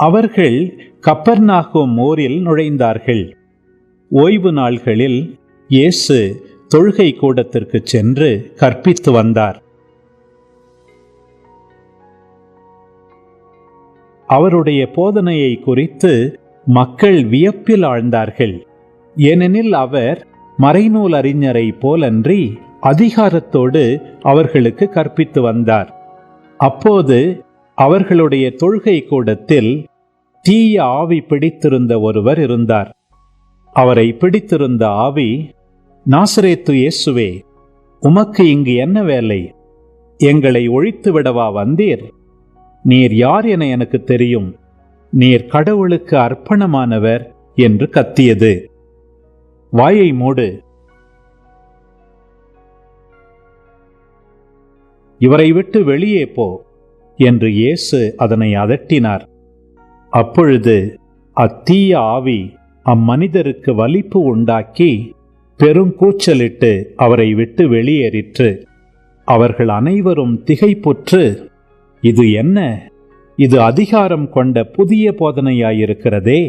அவர்கள் கப்பர்நாகும் ஊரில் நுழைந்தார்கள். ஓய்வு நாள்களில் இயேசு தொழுகை கூடத்திற்கு சென்று கற்பித்து வந்தார். அவருடைய போதனையை குறித்து மக்கள் வியப்பில் ஆழ்ந்தார்கள். ஏனெனில் அவர் மறைநூல் அறிஞரை போலன்றி அதிகாரத்தோடு அவர்களுக்கு கற்பித்து வந்தார். அப்போது அவர்களுடைய தொழுகை கூடத்தில் தீய ஆவி பிடித்திருந்த ஒருவர் இருந்தார். அவரை பிடித்திருந்த ஆவி, நாசரேத்து இயேசுவே, உமக்கு இங்கு என்ன வேலை? எங்களை ஒழித்து விடவா வந்தீர்? நீர் யார் என எனக்கு தெரியும். நீர் கடவுளுக்கு அர்ப்பணமானவர் என்று கத்தியது. வாயை மூடு, இவரை விட்டு வெளியே போ என்று இயேசு அதனை அதட்டினார். அப்பொழுது அத்தீய ஆவி அம்மனிதருக்கு வலிப்பு உண்டாக்கி பெருங்கூச்சலிட்டு அவரை விட்டு வெளியேறிற்று. அவர்கள் அனைவரும் திகைப்புற்று, இது என்ன? இது அதிகாரம் கொண்ட புதிய போதனையாயிருக்கிறதே.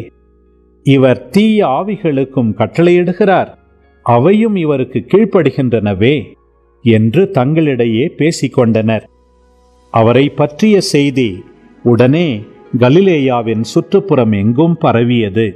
இவர் தீய ஆவிகளுக்கும் கட்டளையிடுகிறார், அவையும் இவருக்கு கீழ்ப்படுகின்றனவே என்று தங்களிடையே பேசிக்கொண்டனர். அவரை பற்றிய செய்தி உடனே கலிலேயாவின் சுற்றுப்புறம் எங்கும் பரவியது.